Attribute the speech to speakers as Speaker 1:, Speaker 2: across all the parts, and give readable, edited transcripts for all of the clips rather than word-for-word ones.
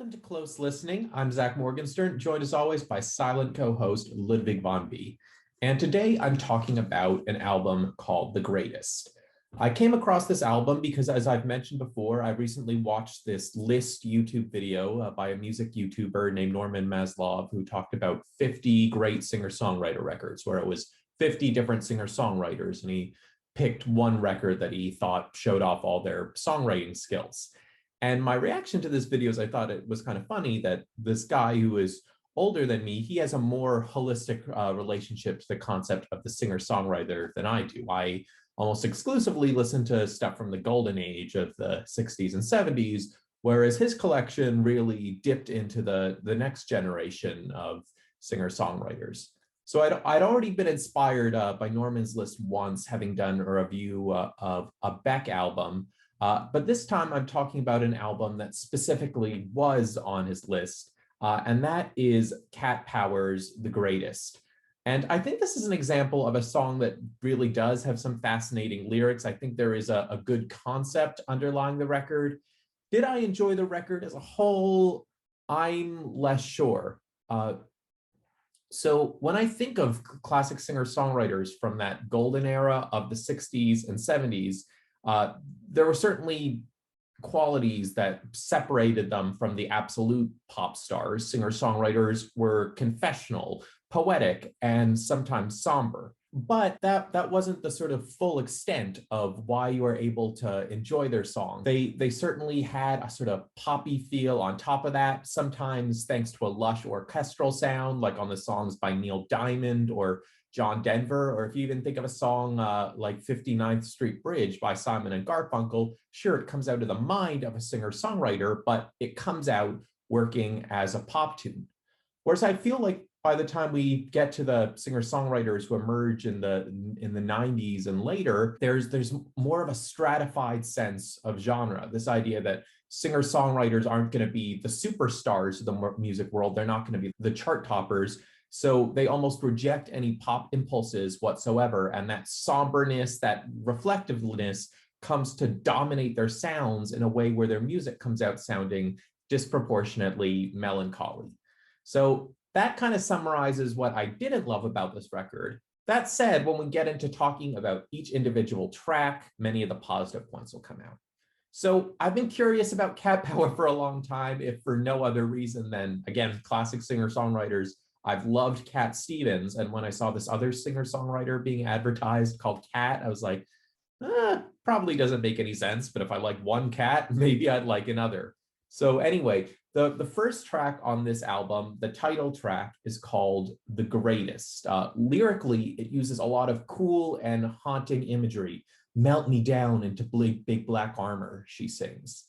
Speaker 1: Welcome to Close Listening. I'm Zach Morgenstern, joined as always by silent co-host Ludwig von B. And today I'm talking about an album called The Greatest. I came across this album because, as I've mentioned before, I recently watched this List YouTube video by a music YouTuber named Norman Maslov, who talked about 50 great singer-songwriter records, where it was 50 different singer-songwriters, and he picked one record that he thought showed off all their songwriting skills. And my reaction to this video is I thought it was kind of funny that this guy who is older than me, he has a more holistic relationship to the concept of the singer-songwriter than I do. I almost exclusively listen to stuff from the golden age of the 60s and 70s, whereas his collection really dipped into the next generation of singer-songwriters. So I'd already been inspired by Norman's List once, having done a review of a Beck album. But this time I'm talking about an album that specifically was on his list, and that is Cat Power's The Greatest. And I think this is an example of a song that really does have some fascinating lyrics. I think there is a good concept underlying the record. Did I enjoy the record as a whole? I'm less sure. So when I think of classic singer-songwriters from that golden era of the 60s and 70s, there were certainly qualities that separated them from the absolute pop stars. Singer-songwriters were confessional, poetic, and sometimes somber. But that wasn't the sort of full extent of why you were able to enjoy their song. They certainly had a sort of poppy feel on top of that, sometimes thanks to a lush orchestral sound, like on the songs by Neil Diamond or John Denver, or if you even think of a song like 59th Street Bridge by Simon and Garfunkel, sure, it comes out of the mind of a singer-songwriter, but it comes out working as a pop tune. Whereas I feel like by the time we get to the singer-songwriters who emerge in the 90s and later, there's more of a stratified sense of genre. This idea that singer-songwriters aren't going to be the superstars of the music world. They're not going to be the chart toppers. So they almost reject any pop impulses whatsoever. And that somberness, that reflectiveness comes to dominate their sounds in a way where their music comes out sounding disproportionately melancholy. So that kind of summarizes what I didn't love about this record. That said, when we get into talking about each individual track, many of the positive points will come out. So I've been curious about Cat Power for a long time, if for no other reason than, again, classic singer-songwriters. I've loved Cat Stevens, and when I saw this other singer-songwriter being advertised called Cat, I was like, probably doesn't make any sense, but if I like one cat, maybe I'd like another. So anyway, the first track on this album, the title track, is called The Greatest. Lyrically, it uses a lot of cool and haunting imagery. Melt me down into big black armor, she sings.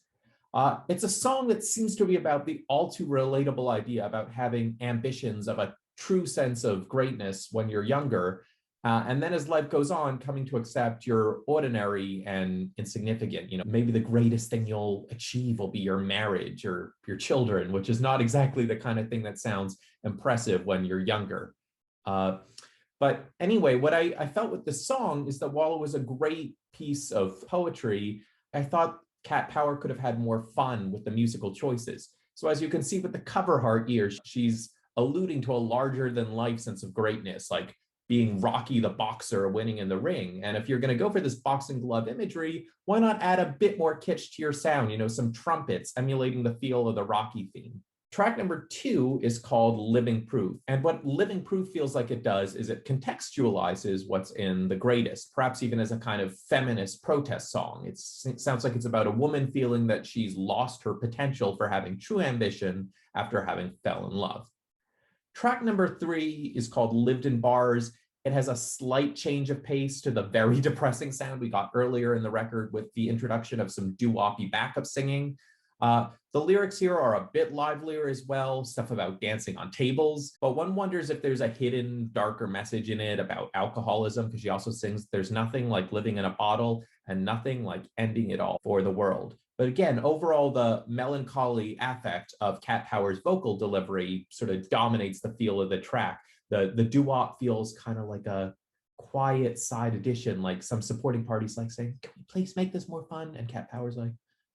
Speaker 1: It's a song that seems to be about the all too relatable idea about having ambitions of a true sense of greatness when you're younger, and then as life goes on, coming to accept you're ordinary and insignificant. You know, maybe the greatest thing you'll achieve will be your marriage or your children, which is not exactly the kind of thing that sounds impressive when you're younger. But anyway, what I felt with this song is that while it was a great piece of poetry, I thought Cat Power could have had more fun with the musical choices. So as you can see with the cover art here, she's alluding to a larger than life sense of greatness, like being Rocky the boxer winning in the ring. And if you're going to go for this boxing glove imagery, why not add a bit more kitsch to your sound, you know, some trumpets emulating the feel of the Rocky theme. Track number 2 is called Living Proof. And what Living Proof feels like it does is it contextualizes what's in The Greatest, perhaps even as a kind of feminist protest song. It sounds like it's about a woman feeling that she's lost her potential for having true ambition after having fell in love. Track number 3 is called Lived in Bars. It has a slight change of pace to the very depressing sound we got earlier in the record with the introduction of some doo-woppy backup singing. The lyrics here are a bit livelier as well, stuff about dancing on tables, but one wonders if there's a hidden, darker message in it about alcoholism, because she also sings there's nothing like living in a bottle and nothing like ending it all for the world. But again, overall, the melancholy affect of Cat Power's vocal delivery sort of dominates the feel of the track. The doo-wop feels kind of like a quiet side addition, like some supporting parties like saying, can we please make this more fun? And Cat Power's like,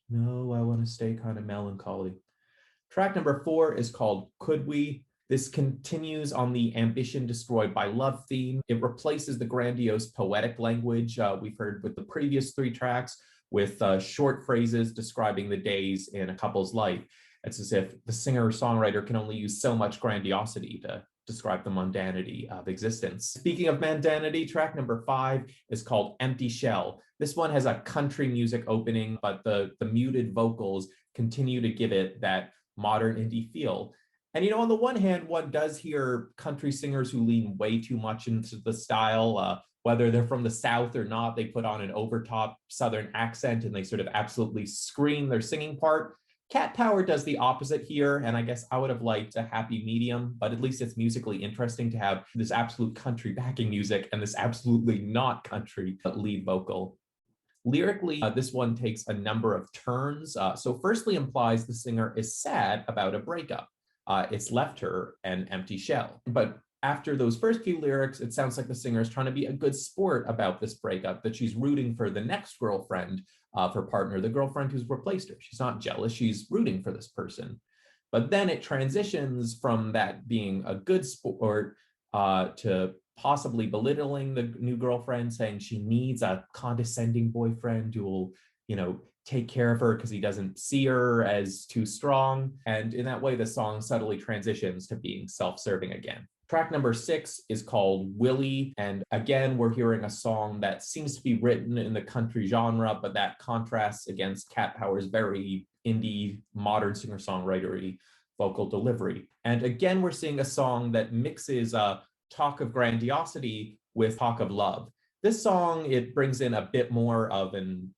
Speaker 1: no, I want to stay kind of melancholy. Track number 4 is called Could We? This continues on the ambition destroyed by love theme. It replaces the grandiose poetic language we've heard with the previous 3 tracks with short phrases describing the days in a couple's life. It's as if the singer-songwriter can only use so much grandiosity to describe the mundanity of existence. Speaking of mundanity, track number 5 is called Empty Shell. This one has a country music opening, but the muted vocals continue to give it that modern indie feel. And, on the one hand, one does hear country singers who lean way too much into the style, whether they're from the South or not, they put on an overtop Southern accent and they sort of absolutely scream their singing part. Cat Power does the opposite here, and I guess I would have liked a happy medium, but at least it's musically interesting to have this absolute country backing music and this absolutely not country lead vocal. Lyrically, this one takes a number of turns. So firstly implies the singer is sad about a breakup. It's left her an empty shell. But after those first few lyrics, it sounds like the singer is trying to be a good sport about this breakup, that she's rooting for the next girlfriend of her partner, the girlfriend who's replaced her. She's not jealous, she's rooting for this person. But then it transitions from that being a good sport to possibly belittling the new girlfriend, saying she needs a condescending boyfriend who will, take care of her because he doesn't see her as too strong. And in that way, the song subtly transitions to being self-serving again. Track number 6 is called Willie. And again, we're hearing a song that seems to be written in the country genre, but that contrasts against Cat Power's very indie, modern singer-songwritery vocal delivery. And again, we're seeing a song that mixes talk of grandiosity with talk of love. This song, it brings in a bit more of an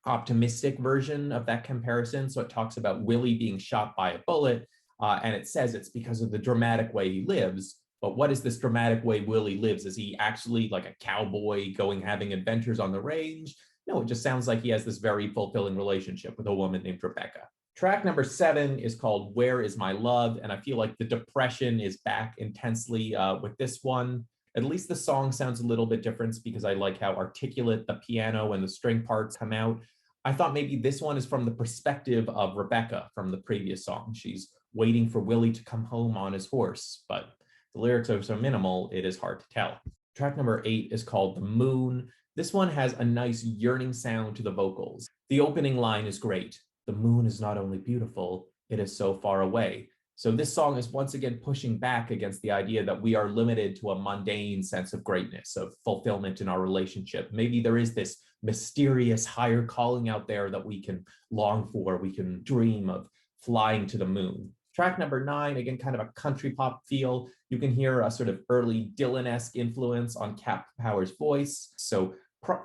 Speaker 1: optimistic version of that comparison. So it talks about Willie being shot by a bullet, and it says it's because of the dramatic way he lives. But what is this dramatic way Willie lives? Is he actually like a cowboy having adventures on the range? No, it just sounds like he has this very fulfilling relationship with a woman named Rebecca. Track number 7 is called Where Is My Love? And I feel like the depression is back intensely with this one. At least the song sounds a little bit different because I like how articulate the piano and the string parts come out. I thought maybe this one is from the perspective of Rebecca from the previous song. She's waiting for Willie to come home on his horse, but the lyrics are so minimal, it is hard to tell. Track number 8 is called The Moon. This one has a nice yearning sound to the vocals. The opening line is great. The moon is not only beautiful, it is so far away. So this song is once again pushing back against the idea that we are limited to a mundane sense of greatness, of fulfillment in our relationship. Maybe there is this mysterious higher calling out there that we can long for, we can dream of flying to the moon. Track number 9, again, kind of a country pop feel. You can hear a sort of early Dylan-esque influence on Cat Power's voice. So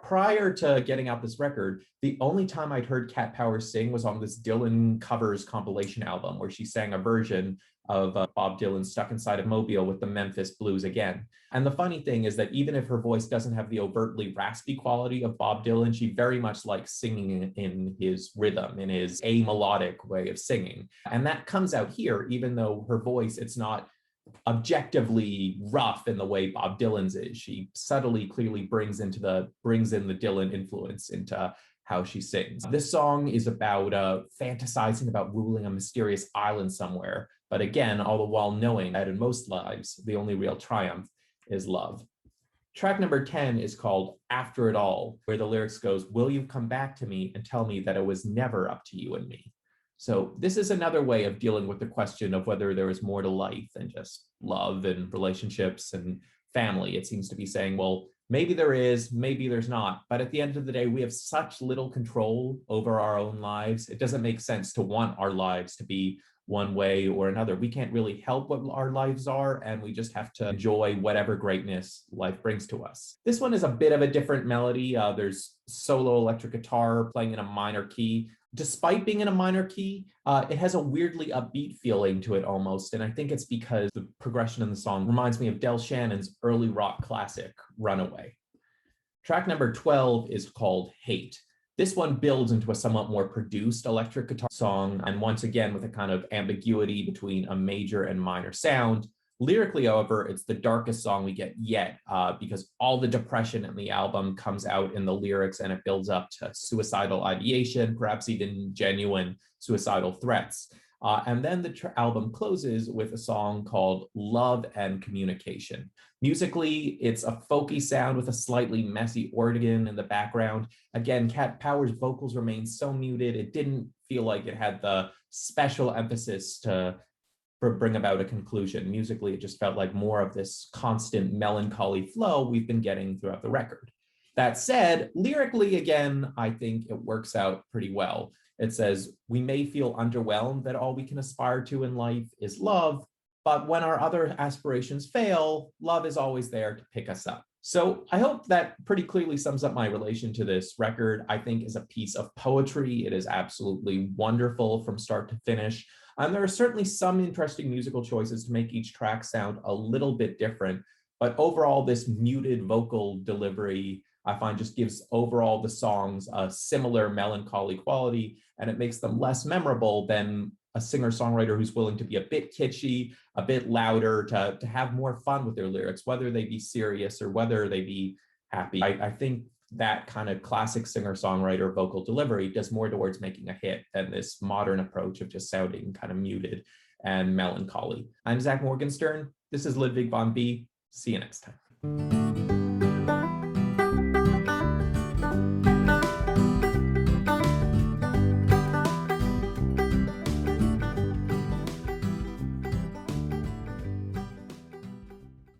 Speaker 1: prior to getting out this record, the only time I'd heard Cat Power sing was on this Dylan covers compilation album where she sang a version of Bob Dylan's Stuck Inside of Mobile with the Memphis Blues again. And the funny thing is that even if her voice doesn't have the overtly raspy quality of Bob Dylan, she very much likes singing in his rhythm, in his amelodic way of singing. And that comes out here, even though her voice, it's not objectively rough in the way Bob Dylan's is. She subtly, clearly brings in the Dylan influence into how she sings. This song is about fantasizing about ruling a mysterious island somewhere, but again, all the while knowing that in most lives, the only real triumph is love. Track number 10 is called After It All, where the lyrics goes, "Will you come back to me and tell me that it was never up to you and me?" So this is another way of dealing with the question of whether there is more to life than just love and relationships and family. It seems to be saying, well, maybe there is, maybe there's not. But at the end of the day, we have such little control over our own lives. It doesn't make sense to want our lives to be one way or another. We can't really help what our lives are, and we just have to enjoy whatever greatness life brings to us. This one is a bit of a different melody. There's solo electric guitar playing in a minor key. Despite being in a minor key, it has a weirdly upbeat feeling to it almost, and I think it's because the progression in the song reminds me of Del Shannon's early rock classic, Runaway. Track number 12 is called Hate. This one builds into a somewhat more produced electric guitar song, and once again with a kind of ambiguity between a major and minor sound. Lyrically, however, it's the darkest song we get yet because all the depression in the album comes out in the lyrics and it builds up to suicidal ideation, perhaps even genuine suicidal threats. And then the album closes with a song called Love and Communication. Musically, it's a folky sound with a slightly messy organ in the background. Again, Cat Power's vocals remain so muted, it didn't feel like it had the special emphasis to bring about a conclusion. Musically, it just felt like more of this constant melancholy flow we've been getting throughout the record. That said, lyrically, again, I think it works out pretty well. It says, we may feel underwhelmed that all we can aspire to in life is love, but when our other aspirations fail, love is always there to pick us up. So I hope that pretty clearly sums up my relation to this record. I think is a piece of poetry. It is absolutely wonderful from start to finish. And there are certainly some interesting musical choices to make each track sound a little bit different. But overall, this muted vocal delivery, I find, just gives overall the songs a similar melancholy quality, and it makes them less memorable than a singer-songwriter who's willing to be a bit kitschy, a bit louder, to have more fun with their lyrics, whether they be serious or whether they be happy. I think that kind of classic singer-songwriter vocal delivery does more towards making a hit than this modern approach of just sounding kind of muted and melancholy. I'm Zach Morgenstern. This is Ludwig von B. See you next time.